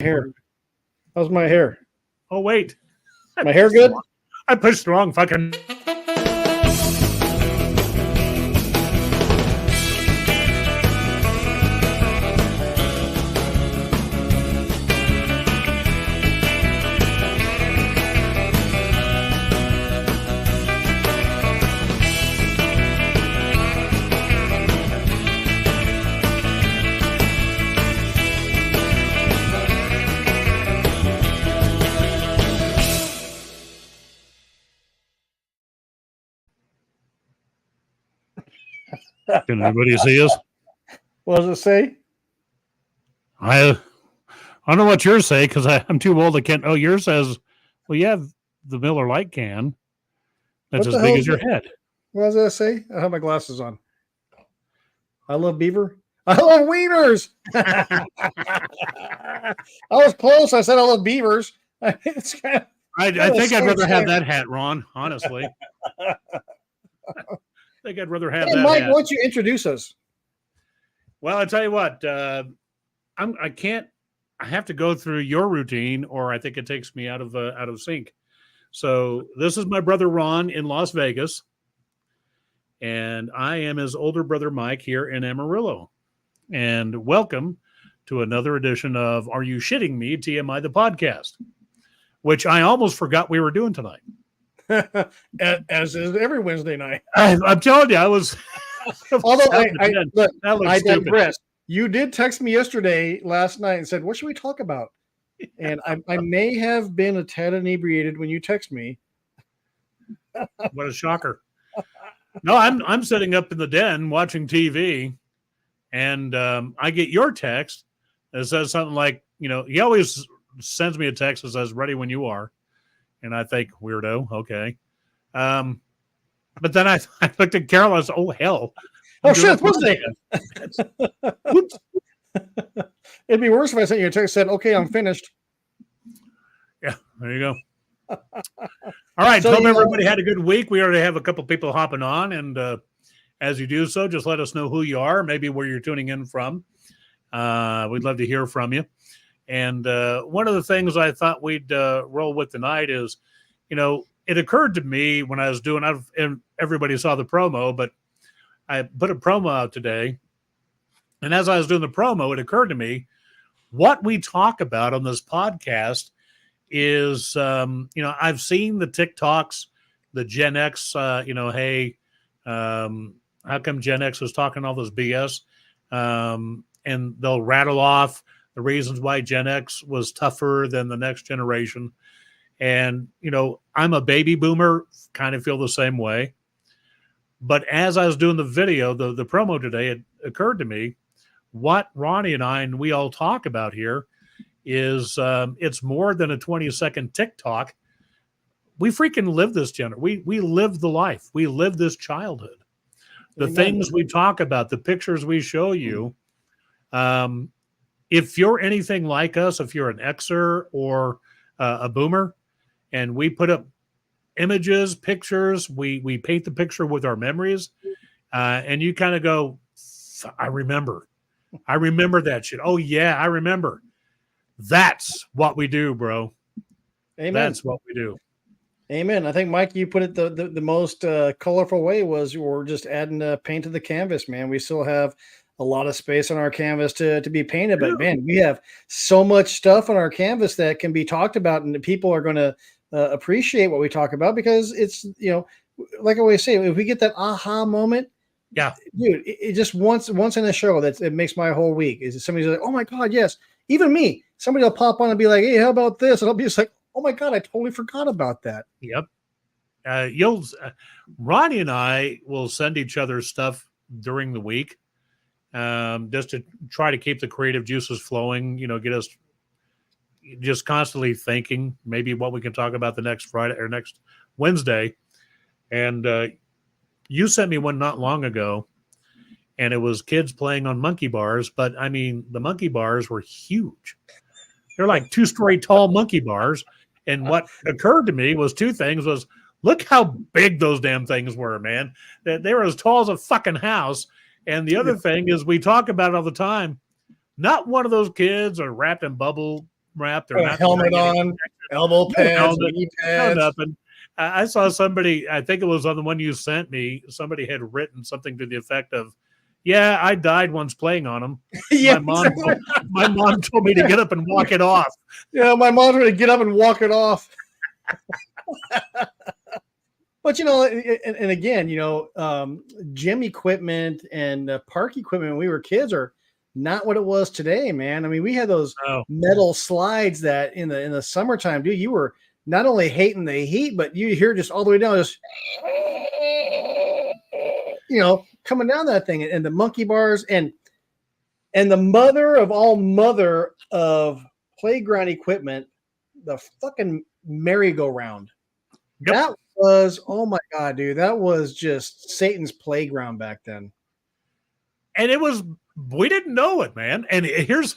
Hair. How's my hair? Oh, wait. My hair good? I pushed the wrong fucking... Can anybody see us? What does it say? I don't know what yours say because I'm too old. I can't. Oh, yours says, well, you have the Miller Lite can that's What as the big hell as your head. What does that say? I have my glasses on. I love beaver. I love wieners. I was close. I said I love beavers. It's kind of, I think I'd rather have that hat, Ron, honestly. I think I'd rather have hey, that Mike, hat. why don't you introduce us? Well, I tell you what, I have to go through your routine, or I think it takes me out of sync. So this is my brother Ron in Las Vegas, and I am his older brother Mike here in Amarillo. And welcome to another edition of Are You Shitting Me? TMI the podcast, which I almost forgot we were doing tonight. As is every Wednesday night. I'm telling you, I was. Although I stupid. digress. You did text me last night, and said, "What should we talk about?" And I may have been a tad inebriated when you text me. What a shocker! No, I'm sitting up in the den watching TV, and I get your text that says something like, he always sends me a text that says "ready when you are," and I think, weirdo, okay. But then I looked at Carol and I said, oh, hell. Oh, shit, it's Wednesday. Oops. It'd be worse if I sent you a text that said, okay, I'm finished. Yeah, there you go. All right, so, hope everybody had a good week. We already have a couple people hopping on, and as you do so, just let us know who you are, maybe where you're tuning in from. We'd love to hear from you. And one of the things I thought we'd roll with tonight is, it occurred to me when I was doing, and everybody saw the promo, but I put a promo out today. And as I was doing the promo, it occurred to me what we talk about on this podcast is, I've seen the TikToks, the Gen X, hey, how come Gen X was talking all this BS? And they'll rattle off the reasons why Gen X was tougher than the next generation. And, I'm a baby boomer, kind of feel the same way. But as I was doing the video, the promo today, it occurred to me what Ronnie and we all talk about here is it's more than a 20-second TikTok. We freaking live this we live the life. We live this childhood. The things we talk about, the pictures we show you. If you're anything like us, if you're an Xer or a boomer, and we put up images, pictures, we paint the picture with our memories, and you kind of go, I remember that shit. Oh yeah, I remember. That's what we do, bro. Amen. That's what we do. Amen. I think, Mike, you put it the most colorful way was we're just adding paint to the canvas, man. We still have a lot of space on our canvas to be painted, but man, we have so much stuff on our canvas that can be talked about, and people are going to appreciate what we talk about because it's, like I always say, if we get that aha moment, yeah, dude, it just once in a show it makes my whole week. Is somebody's like, oh my God, yes. Even me, somebody will pop on and be like, hey, how about this? And I'll be just like, oh my God, I totally forgot about that. Yep. Ronnie and I will send each other stuff during the week, just to try to keep the creative juices flowing, get us just constantly thinking maybe what we can talk about the next Friday or next Wednesday. And you sent me one not long ago, and it was kids playing on monkey bars. But I mean, the monkey bars were huge. They're like 2-story tall monkey bars. And what occurred to me was two things: was look how big those damn things were, man. They were as tall as a fucking house. And the other thing is, we talk about it all the time. Not one of those kids are wrapped in bubble wrap. They're Got a not helmet wearing any on, elbow no pads, helmet, knee no pads. nothing. I saw somebody, I think it was on the one you sent me, somebody had written something to the effect of, yeah, I died once playing on them. Yeah, My mom told me to get up and walk it off. yeah. My mom's going to get up and walk it off. But and again, gym equipment and park equipment when we were kids are not what it was today, man. I mean, we had those Oh, metal slides that in the summertime, dude, you were not only hating the heat, but you hear just all the way down, just coming down that thing, and the monkey bars, and the mother of playground equipment, the fucking merry-go-round. yep. That was, oh my God, dude, that was just Satan's playground back then. And we didn't know it, man. And here's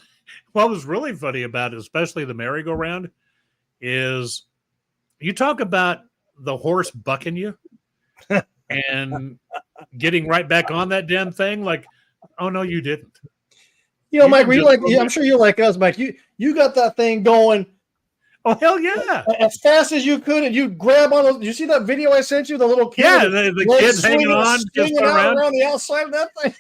what was really funny about it, especially the merry-go-round, is you talk about the horse bucking you and getting right back on that damn thing. Like, oh no, you didn't. Mike, I'm sure you're like us, Mike. You got that thing going. Oh hell yeah! As fast as you could, and you grab on. You see that video I sent you? The little kid. Yeah, the kid's hanging on, just around the outside of that thing.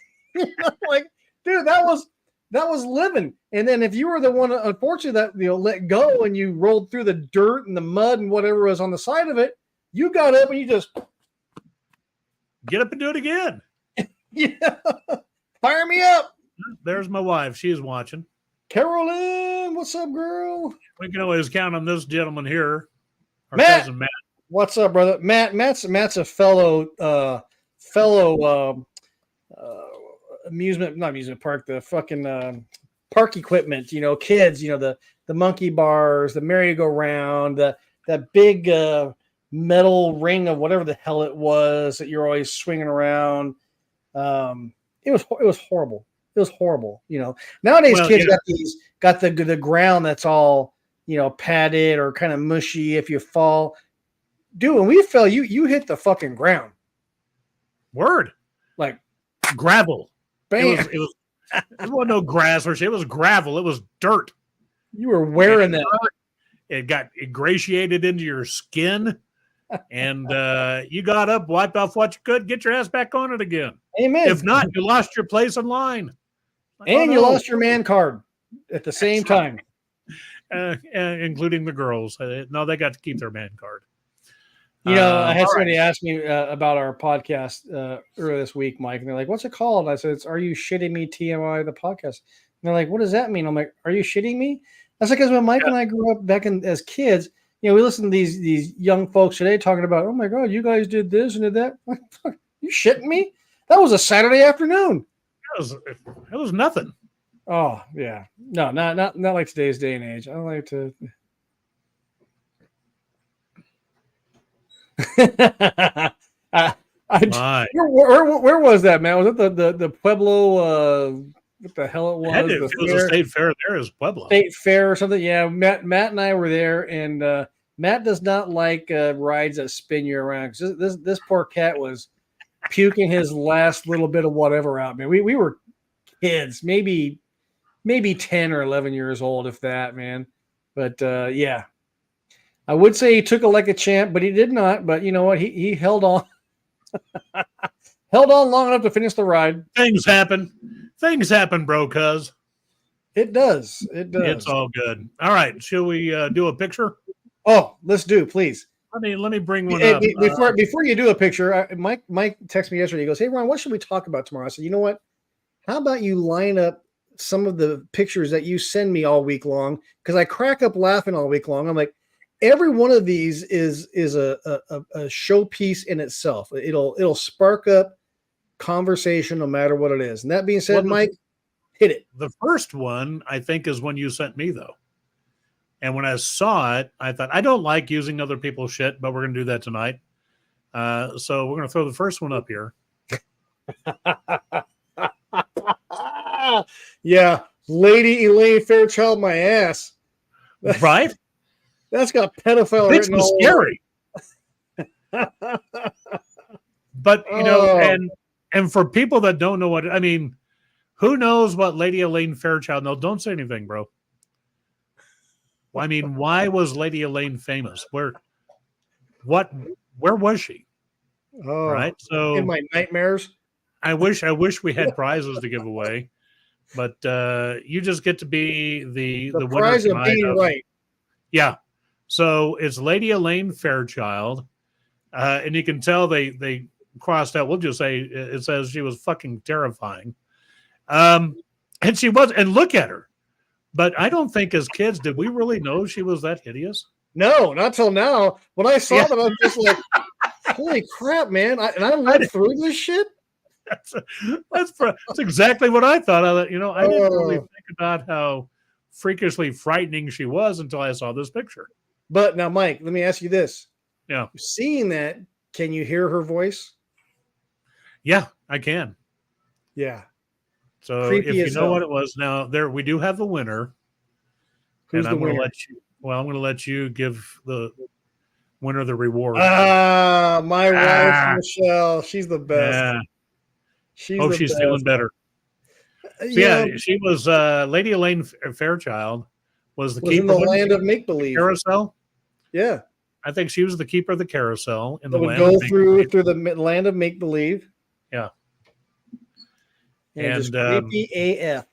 Like, dude, that was living. And then if you were the one, unfortunately, that let go and you rolled through the dirt and the mud and whatever was on the side of it, you got up and you just get up and do it again. Yeah, fire me up. There's my wife. She's watching. Carolyn, what's up, girl? We can always count on this gentleman here, our Matt. cousin Matt. What's up, brother? Matt's a fellow not amusement park, the fucking park equipment, kids, the monkey bars, the merry-go-round, that big metal ring of whatever the hell it was that you're always swinging around. It was horrible. It was horrible. Nowadays kids got the ground that's all, padded or kind of mushy if you fall. Dude, when we fell, you hit the fucking ground. Word. Like gravel. Bam. It wasn't no grass or shit. It was gravel. It was dirt. You were wearing that. It got ingratiated into your skin. And you got up, wiped off what you could, get your ass back on it again. Amen. If not, you lost your place in line. And you lost your man card at the same time. Including the girls. No, they got to keep their man card. I had somebody ask me about our podcast earlier this week, Mike, and they're like, "What's it called?" And I said, "It's Are You Shitting Me TMI, the podcast." And they're like, "What does that mean?" I'm like, "Are you shitting me?" That's because when Mike and I grew up back as kids, we listen to these young folks today talking about, "Oh my God, you guys did this and did that." You shitting me? That was a Saturday afternoon. It was nothing. Oh yeah, no, not like today's day and age. I don't like to. Where was that, man? Was it the Pueblo? What the hell it was? It was a state fair there as Pueblo. State fair or something. Yeah, Matt and I were there, and Matt does not like rides that spin you around. This poor cat was puking his last little bit of whatever out, man. We were kids, maybe 10 or 11 years old, if that, man. But yeah, I would say he took it like a champ, but he did not. But you know what? He held on. Held on long enough to finish the ride. Things happen, bro, cuz. It does. It's all good. All right. Shall we do a picture? Oh, let's do, please. Let me bring one up. Before you do a picture, Mike texted me yesterday. He goes, "Hey, Ron, what should we talk about tomorrow?" I said, "You know what? How about you line up some of the pictures that you send me all week long? Because I crack up laughing all week long. I'm like, every one of these is a showpiece in itself. It'll spark up conversation no matter what it is. And that being said, Mike, hit it." The first one, I think, is one you sent me, though. And when I saw it, I thought, I don't like using other people's shit, but we're going to do that tonight. So we're going to throw the first one up here. Yeah. Lady Elaine Fairchild, my ass. Right? That's got pedophile written all scary. But, and for people that don't know what, I mean, who knows what Lady Elaine Fairchild, no, don't say anything, bro. I mean, why was Lady Elaine famous? Where was she? Oh, Right. in So my nightmares. I wish we had prizes to give away, but you just get to be the winner prize of tonight. being right. Yeah. So it's Lady Elaine Fairchild, and you can tell they crossed out. We'll just say it says she was fucking terrifying, and she was. And look at her. But I don't think as kids did we really know she was that hideous. No, not till now. When I saw them, I'm just like, holy crap, man! I lived through this shit. That's exactly what I thought. I didn't really think about how freakishly frightening she was until I saw this picture. But now, Mike, let me ask you this. Yeah. Seeing that, can you hear her voice? Yeah, I can. Yeah. So creepy if you know what it was, now we do have a winner. Who's and I'm going to let you. Well, I'm going to let you give the winner the reward. My wife Michelle, she's the best. Yeah. She's she's feeling better. So yeah, she was Lady Elaine Fairchild was keeper in the land of make believe carousel. Yeah, I think she was the keeper of the carousel in the would land. Go through the land of make believe. Yeah, and just creepy AF.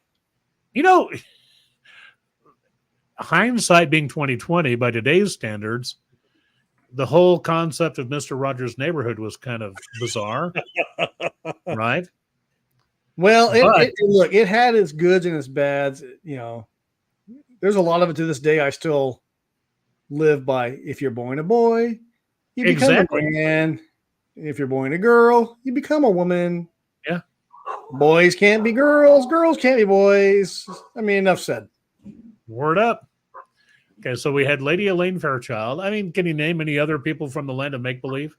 Hindsight being 2020 by today's standards, the whole concept of Mr. Rogers' Neighborhood was kind of bizarre, right? Well, look, it had its goods and its bads. There's a lot of it to this day I still live by. If you're born a boy, you become a man. If you're born a girl, you become a woman. Yeah. Boys can't be girls. Girls can't be boys. I mean, enough said. Word up. Okay, so we had Lady Elaine Fairchild. I mean, can you name any other people from the land of make-believe?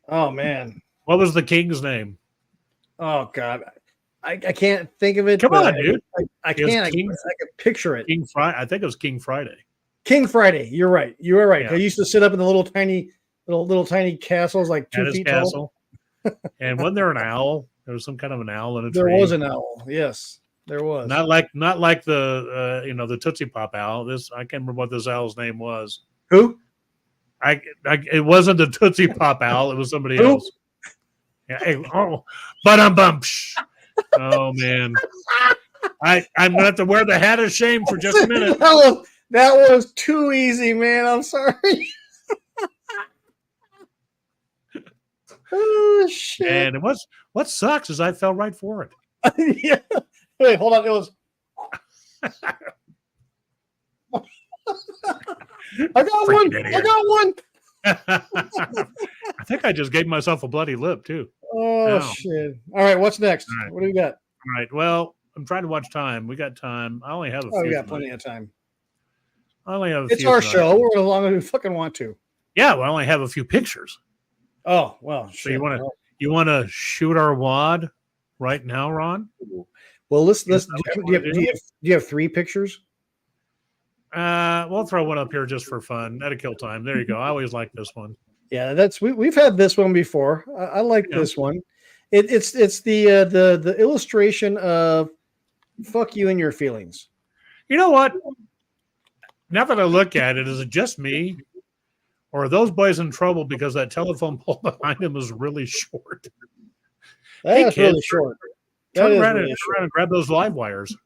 Oh, man. What was the king's name? Oh, God. I can't think of it. Come on, dude. I can't. I can picture it. King Friday. I think it was King Friday. King Friday. You're right. You were right. Yeah. I used to sit up in the little tiny castles, like 2 feet tall. And wasn't there an owl? There was some kind of an owl in a tree. There was an owl. Yes. There was not like the the Tootsie Pop owl. I can't remember what this owl's name was. Who? It wasn't the Tootsie Pop owl. It was somebody else. Yeah. Hey, bump. Oh man, I'm gonna have to wear the hat of shame for just a minute. That was too easy, man. I'm sorry. Oh shit! And it was. What sucks is I fell right for it. Yeah. Wait, hold on. It was. I got one. I got one. I think I just gave myself a bloody lip too. Oh shit! All right, what's next? Right. What do we got? All right. Well, I'm trying to watch time. We got time. I only have a few. We got plenty of time. I only have. It's our show. We're as long as we fucking want to. Yeah, we only have a few pictures. Oh well. So shit. You want to shoot our wad right now, Ron? Well, let's. Do you have 3 pictures? We'll throw one up here just for fun. That'll kill time. There you go. I always like this one. Yeah, we've had this one before. I like this one. It's the illustration of fuck you and your feelings. You know what? Now that I look at it, is it just me, or are those boys in trouble because that telephone pole behind them is really short? That's really short. Turn around and grab those live wires.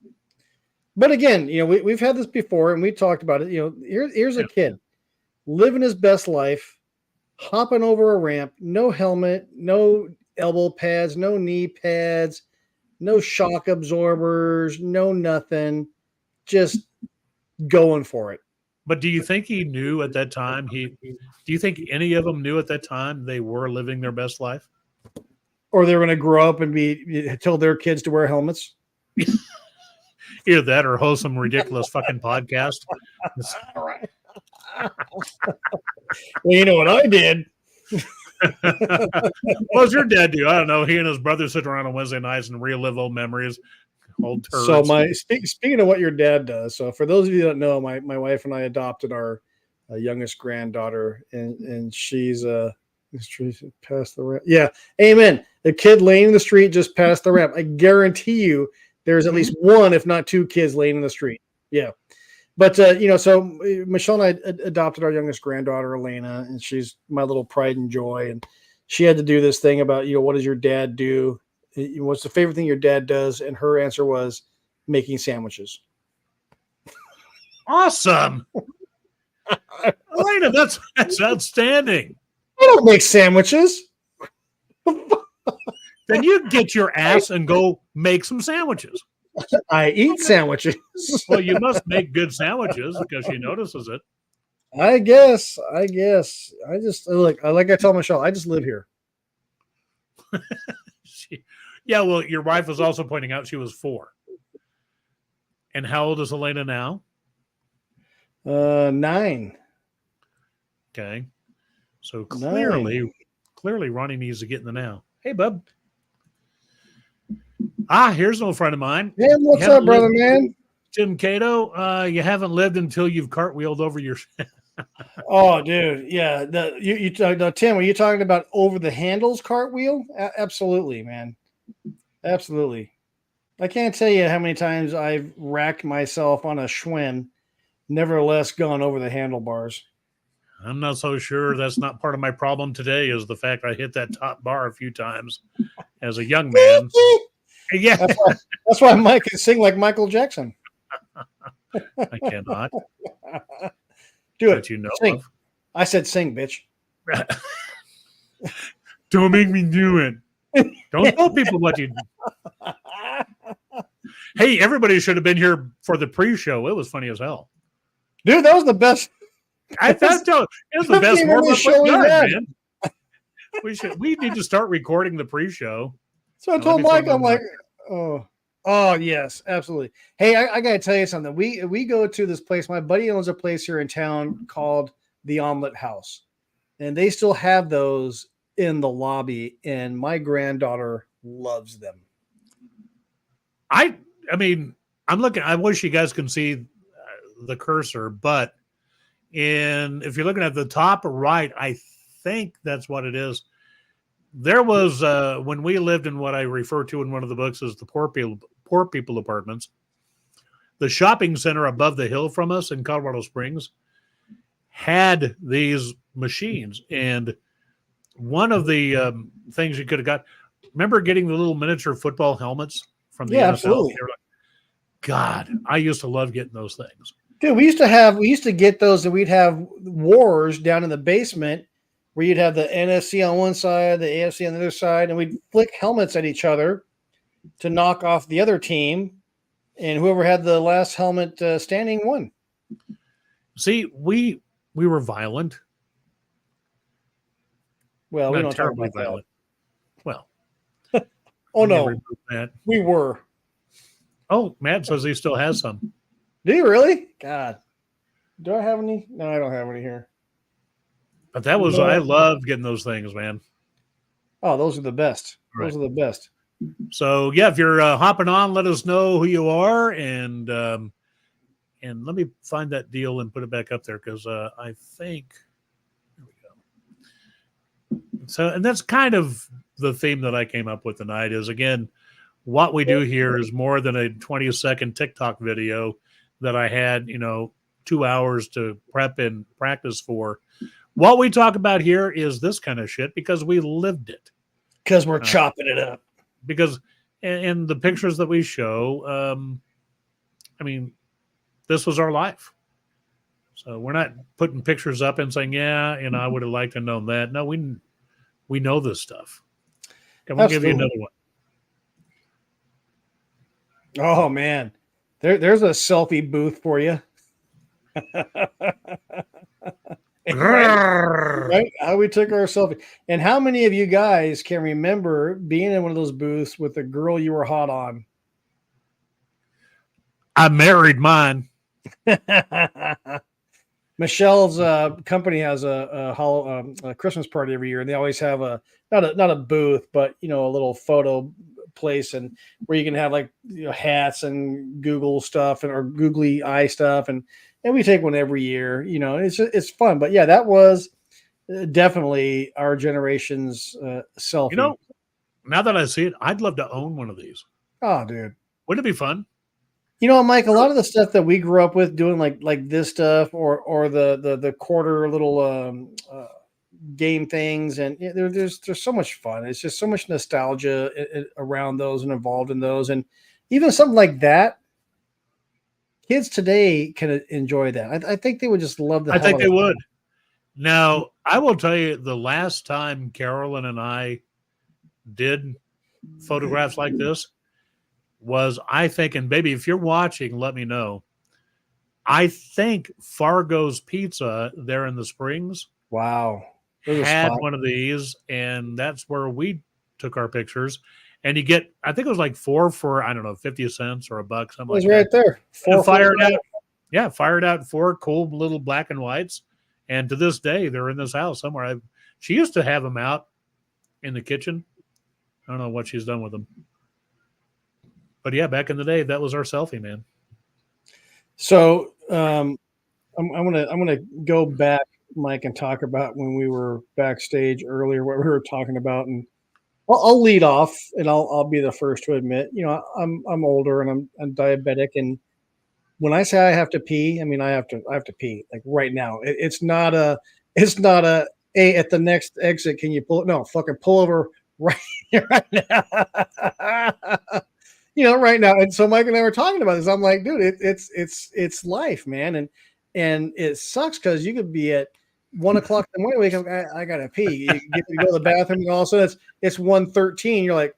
But again, we've had this before and we talked about it. Here's a kid living his best life, hopping over a ramp, no helmet, no elbow pads, no knee pads, no shock absorbers, no nothing, just going for it. But do you think he knew at that time? Do you think any of them knew at that time they were living their best life? Or they were going to grow up and tell their kids to wear helmets? Either that or host some ridiculous fucking podcast. All right. Well, you know what I did. What's your dad do? I don't know. He and his brother sit around on Wednesday nights and relive old memories. Old turds. So speaking of what your dad does, so for those of you that don't know, my wife and I adopted our youngest granddaughter, and she's past the ramp. Yeah, amen. The kid laying in the street just passed the ramp. I guarantee you, there's at least one, if not 2 kids laying in the street. Yeah. But so Michelle and I adopted our youngest granddaughter, Elena, and she's my little pride and joy. And she had to do this thing about, what does your dad do? What's the favorite thing your dad does? And her answer was making sandwiches. Awesome. Elena, that's outstanding. I don't make sandwiches. Then you get your ass and go make some sandwiches. I eat sandwiches. Well, you must make good sandwiches because she notices it. I guess. I just like I tell Michelle, I just live here. Well, your wife was also pointing out she was 4. And how old is Elena now? 9. Okay. So clearly Ronnie needs to get in the now. Hey, bub. Here's an old friend of mine. Man, what's up, brother, man? Tim Cato, you haven't lived until you've cartwheeled over your... Oh, dude. Yeah. Tim, are you talking about over the handles cartwheel? Absolutely, man. Absolutely. I can't tell you how many times I've racked myself on a Schwinn, nevertheless gone over the handlebars. I'm not so sure that's not part of my problem today, is the fact I hit that top bar a few times as a young man. Yeah. That's why Mike can sing like Michael Jackson. I cannot. Do it. Sing. I said sing, bitch. Don't make me do it. Don't tell people what you do. Hey, everybody should have been here for the pre-show. It was funny as hell. Dude, that was the best. I thought it was the best warm-up show we've had, man. We need to start recording the pre-show. So I told Mike, I'm like, oh yes, absolutely. Hey, I gotta tell you something. We go to this place. My buddy owns a place here in town called the Omelet House, and they still have those in the lobby, and my granddaughter loves them. I mean, I'm looking. I wish you guys can see the cursor, but if you're looking at the top right, I think that's what it is. There was when we lived in what I refer to in one of the books as the poor people apartments. The shopping center above the hill from us in Colorado Springs had these machines, and one of the things you could have got. Remember getting the little miniature football helmets from the NFL? Absolutely. God, I used to love getting those things. Dude, we used to get those, and we'd have wars down in the basement where you'd have the NFC on one side, the AFC on the other side, and we'd flick helmets at each other to knock off the other team, and whoever had the last helmet standing won. See, we were violent. Well, we don't terribly talk about violent. That. Well, oh no, we were. Oh, Matt says he still has some. Do you really? God, do I have any? No, I don't have any here. But that was I love getting those things, man. Oh, those are the best. Right. Those are the best. So yeah, if you're hopping on, let us know who you are, and let me find that deal and put it back up there because I think there we go. So, and that's kind of the theme that I came up with tonight. Is again, what we do here is more than a 20-second TikTok video that I had, 2 hours to prep and practice for. What we talk about here is this kind of shit because we lived it. Because we're chopping it up. Because in the pictures that we show, this was our life. So we're not putting pictures up and saying, I would have liked to know that. No, we know this stuff. Can we give you another one? Oh, man. There's a selfie booth for you. Right? How we took our selfie. And how many of you guys can remember being in one of those booths with a girl you were hot on? I married mine. Michelle's company has a Christmas party every year, and they always have not a booth, but a little photo place, and where you can have hats and Google stuff or googly eye stuff, and we take one every year. It's fun. But yeah, that was definitely our generation's selfie. Now that I see it, I'd love to own one of these. Oh, dude, wouldn't it be fun? You know, Mike, a lot of the stuff that we grew up with doing, like this stuff, or the quarter little game things, and there's so much fun. It's just so much nostalgia around those and involved in those, and even something like that. Kids today can enjoy that. I think they would just love the I hell think out they of it. would. Now, I will tell you, the last time Carolyn and I did photographs like this was, I think, and baby, if you're watching, let me know. I think Fargo's Pizza there in the Springs Wow, there's a had spot. one of these, and that's where we took our pictures. And you get, I think it was like 4 for, I don't know, 50 cents or $1, something It like was that. right there. And 4 fired out, yeah, fired out 4 cool little black and whites. And to this day, they're in this house somewhere. She used to have them out in the kitchen. I don't know what she's done with them. But yeah, back in the day, that was our selfie, man. So I'm gonna go back, Mike, and talk about when we were backstage earlier, what we were talking about, and I'll lead off, and I'll be the first to admit, I'm older and I'm diabetic, and when I say I have to pee, I mean I have to pee like right now. It's not a hey, at the next exit, can you pull it? No, fucking pull over right right now. Right now. And so Mike and I were talking about this. I'm like, dude, it's life, man, and it sucks because you could be at 1 o'clock in the morning, wake up, I gotta pee. You get to go to the bathroom, and all of a sudden it's 1:13. You're like,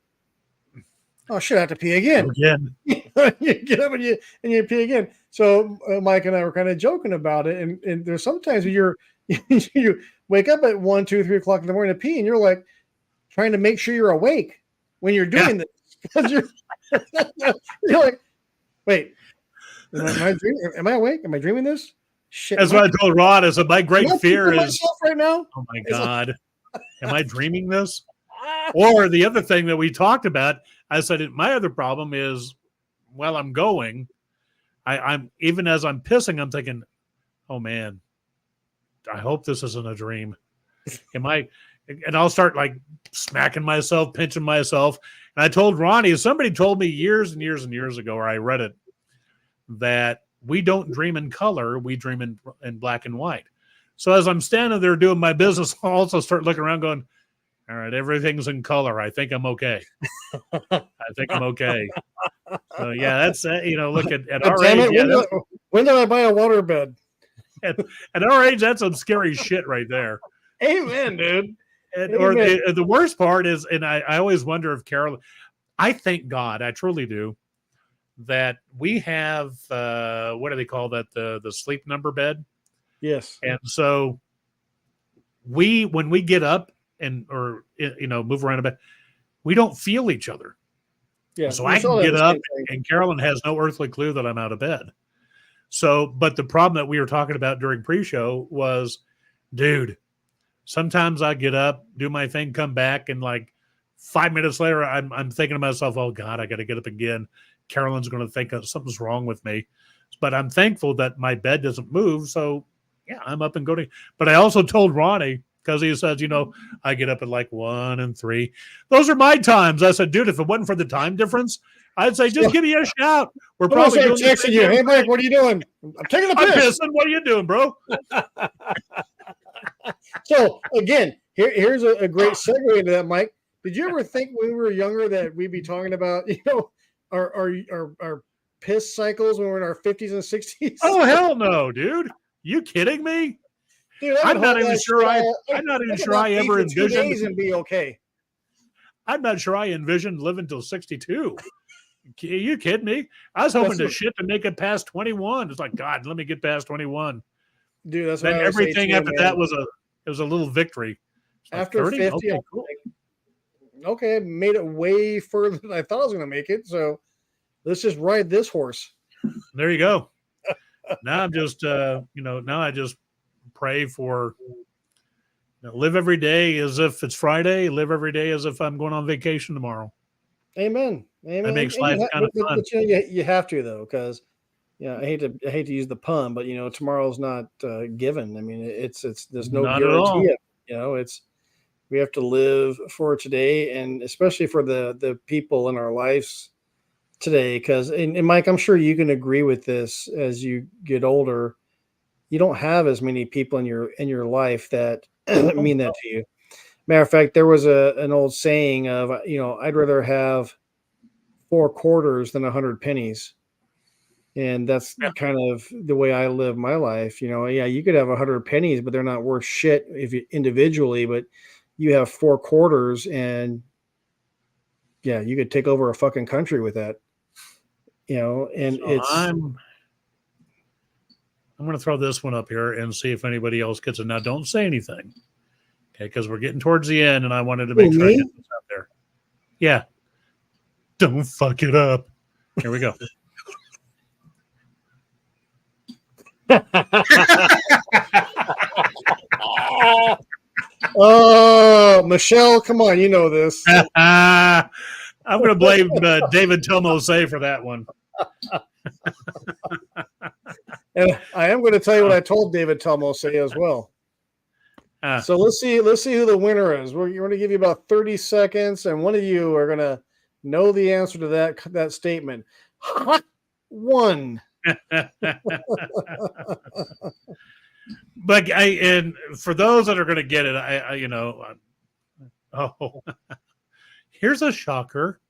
oh shit, I have to pee again. Again. You get up and you pee again. So Mike and I were kind of joking about it, and there's sometimes you're you wake up at 1, 2, 3 o'clock in the morning to pee, and you're like trying to make sure you're awake when you're doing this because you're like, wait, am I awake? Am I dreaming this? Shit. That's what I told Rod. I said, my great fear is, myself right now. oh my God, am I dreaming this? Or the other thing that we talked about, I said, my other problem is, while I'm going, I'm even as I'm pissing, I'm thinking, oh man, I hope this isn't a dream. Am I? And I'll start like smacking myself, pinching myself. And I told Ronnie, somebody told me years and years and years ago, or I read it, that we don't dream in color, we dream in black and white. So as I'm standing there doing my business, I'll also start looking around going, all right, everything's in color. I think I'm okay. I think I'm okay. So yeah, that's look at our age. When did I buy a waterbed? At our age, that's some scary shit right there. Amen, dude. Or the worst part is, and I always wonder if Carol, I thank God, I truly do, that we have what do they call that, the sleep number bed? Yes. And so when we get up or move around a bit, we don't feel each other. Yeah. So I can get up, and Carolyn has no earthly clue that I'm out of bed. So, but the problem that we were talking about during pre-show was, dude, sometimes I get up, do my thing, come back, and like 5 minutes later, I'm thinking to myself, oh God, I got to get up again. Carolyn's going to think something's wrong with me. But I'm thankful that my bed doesn't move. So yeah, I'm up and going. But I also told Ronnie, because he says, I get up at like 1 and 3. Those are my times. I said, dude, if it wasn't for the time difference, I'd say, just give me a shout. We're probably texting you. Hey, Mike, what are you doing? I'm taking a piss. What are you doing, bro? So again, here's a great segue into that, Mike. Did you ever think when we were younger that we'd be talking about, our piss cycles when we're in our 50s and 60s? Oh hell no, dude! You kidding me? Dude, I'm not even sure I ever envisioned 2 days and be okay. I'm not sure I envisioned living till 62. Are you kidding me? I was hoping to make it past 21. It's like, God, let me get past 21. Dude, that's then everything after that was a little victory. After 30? 50, okay, cool. Okay, made it way further than I thought I was going to make it. So let's just ride this horse. There you go. Now I'm just, now I just pray for, live every day as if it's Friday. Live every day as if I'm going on vacation tomorrow. Amen. That makes life kind of fun. But you have to though, because I hate to use the pun, but tomorrow's not given. I mean, it's there's no not guarantee. We have to live for today, and especially for the people in our lives today because, and Mike, I'm sure you can agree with this. As you get older, you don't have as many people in your life that Oh, mean that to you. Matter of fact, there was an old saying of, I'd rather have 4 quarters than 100 pennies. And that's yeah. kind of the way I live my life. Yeah, you could have 100 pennies, but they're not worth shit if you individually, but you have 4 quarters and yeah, you could take over a fucking country with that, and So it's I'm going to throw this one up here and see if anybody else gets it. Now, don't say anything, okay? Because we're getting towards the end, and I wanted to who, make sure I me? get this out there. Yeah, don't fuck it up. Here we go. Oh, Michelle, come on, you know this. I'm going to blame David Tomose for that one. And I am going to tell you what I told David Tomose as well. So let's see who the winner is. We're going to give you about 30 seconds, and one of you are going to know the answer to that statement. Hot one. But and for those that are going to get it, oh, here's a shocker.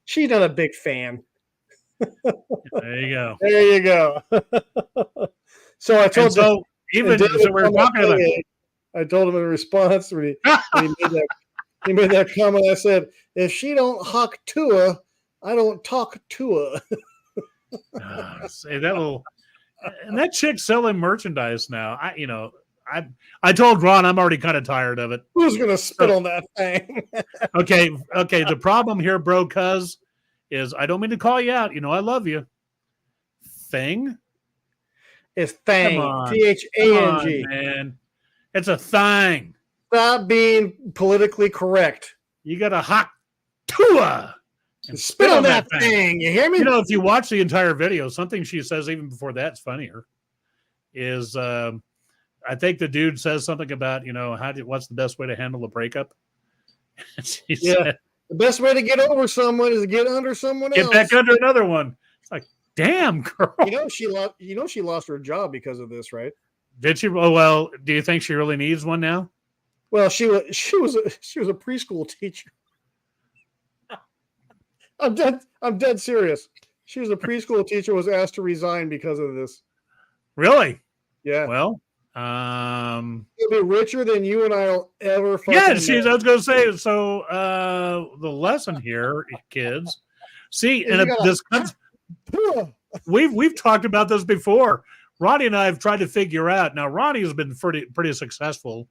She's not a big fan. There you go. There you go. So I told so even so we're talking about. I told him in response when he made that comment. I said, "If she don't huck Tua, I don't talk Tua." Say that little, and that chick's selling merchandise now. I told Ron I'm already kind of tired of it. Who's gonna spit on that thing? Okay. The problem here, bro, cuz is I don't mean to call you out. I love you. Thing. It's Thang. Thang, man. It's a thing. Stop being politically correct. You got to hot Tua. And spit on that thing. You hear me? If you watch the entire video, something she says even before that's funnier is I think the dude says something about, what's the best way to handle a breakup? Said, the best way to get over someone is to get under someone else. Get back under another one. It's like, damn, girl. She lost her job because of this, right? Did she? Oh, well, do you think she really needs one now? Well, she was a preschool teacher. I'm dead serious. She was a preschool teacher, was asked to resign because of this. Really? Yeah. Well, she'll be richer than you and I'll ever. Yeah, I was going to say. So the lesson here, kids. See, and this comes. We've talked about this before. Ronnie and I have tried to figure out. Now, Ronnie has been pretty successful.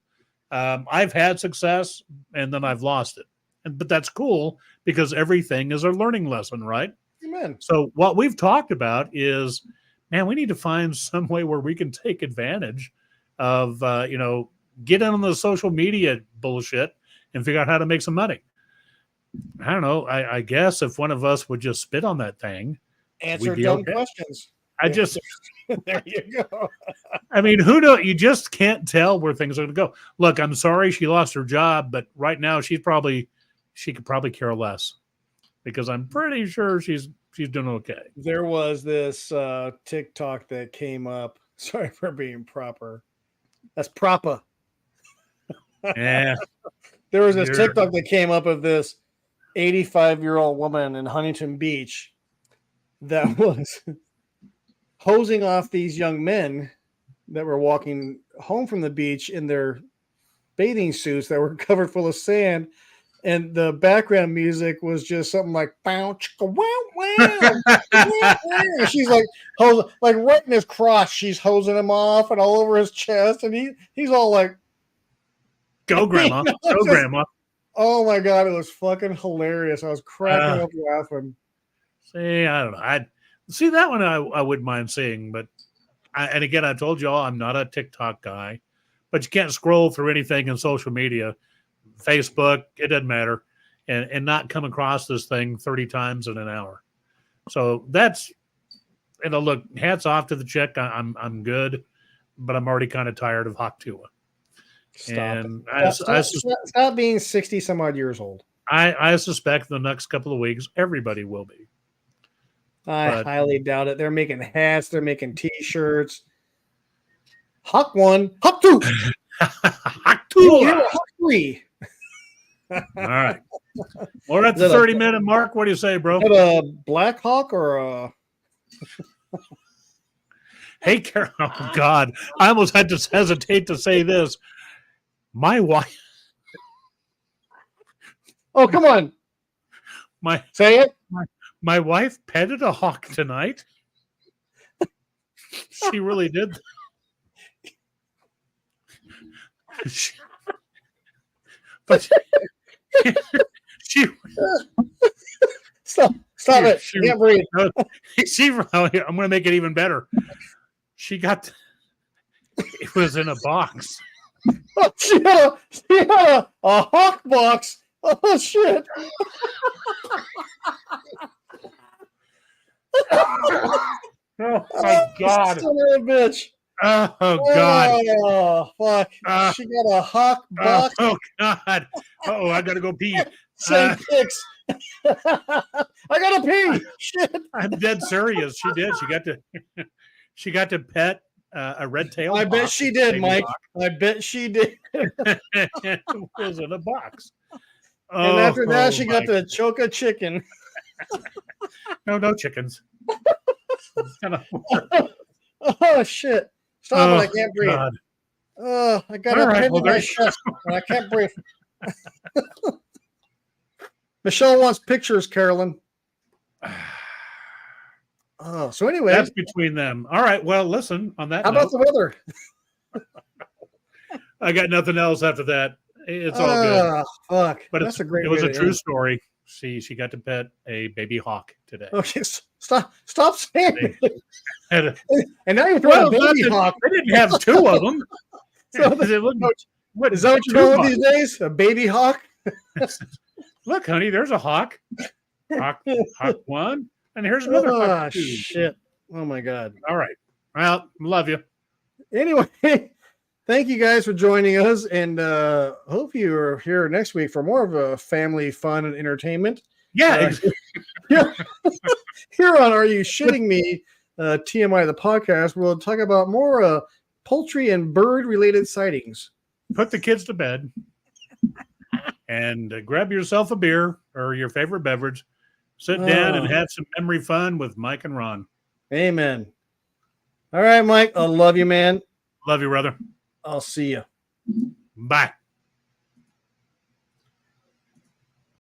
I've had success, and then I've lost it. But that's cool because everything is a learning lesson, right? Amen. So what we've talked about is, man, we need to find some way where we can take advantage of, get in on the social media bullshit and figure out how to make some money. I don't know. I guess if one of us would just spit on that thing, answer dumb questions. There you go. I mean, who knows? You just can't tell where things are going to go. Look, I'm sorry she lost her job, but right now she could probably care less because I'm pretty sure she's doing okay. There was this TikTok that came up. Sorry for being proper. That's proper. Yeah. There was this TikTok that came up of this 85-year-old woman in Huntington Beach that was hosing off these young men that were walking home from the beach in their bathing suits that were covered full of sand. And the background music was just something like "Bow chicka wow wow." She's like right in his crotch. She's hosing him off and all over his chest, and he's all like, "Go, grandma! Go, grandma!" Oh my god, it was fucking hilarious. I was cracking up laughing. See, I don't know. See that one I wouldn't mind seeing, but and again, I told you all I'm not a TikTok guy, but you can't scroll through anything in social media. Facebook, it doesn't matter, and not come across this thing 30 times in an hour. So that's, look, hats off to the chick. I'm good, but I'm already kind of tired of Hawk Tua. Stop And it. Stop being 60 some odd years old. I suspect the next couple of weeks everybody will be. I highly doubt it. They're making hats. They're making T-shirts. Huck 1, Huck 2, Huck 2, Huck 3. All right. We're at the 30-minute mark. What do you say, bro? Is that a Black Hawk or a? Hey, Carol. Oh God, I almost had to hesitate to say this. My wife. Oh, come on. Say it. My wife petted a hawk tonight. She really did. But she stop it. She can't breathe. I'm going to make it even better. She got. It was in a box. Oh, she had a hawk box. Oh shit. Oh my God. Son of a bitch. Oh God. Oh fuck. She got a hawk box. Oh God. Oh, I gotta go pee. Same pics. I gotta pee. Shit. I'm dead serious. She did. She got to pet a red tail. I bet she did, Mike. I bet she did. It was in a box. And after that, she got to choke a chicken. No chickens. Oh shit! Stop it! I can't breathe. God. I got a pin in my chest, and I can't breathe. Michelle wants pictures, Carolyn. Oh, so anyway, that's between them. All right. Well, listen. On that, how about the weather? I got nothing else after that. It's all good. Fuck! But that's a great. It was a true story. She got to pet a baby hawk today. Okay, stop saying it. And now you're throwing a baby hawk. They didn't have two of them. So what is that what you're doing these days? A baby hawk? Look, honey, there's a hawk. Hawk 1, and here's another hawk 2. Shit! Oh my God! All right. Well, love you. Anyway, thank you guys for joining us, and hope you are here next week for more of a family fun and entertainment. Yeah. Here on Are You Shitting Me? TMI, the podcast, we'll talk about more poultry and bird related sightings. Put the kids to bed and grab yourself a beer or your favorite beverage. Sit down and have some memory fun with Mike and Ron. Amen. All right, Mike. I love you, man. Love you, brother. I'll see you. Bye.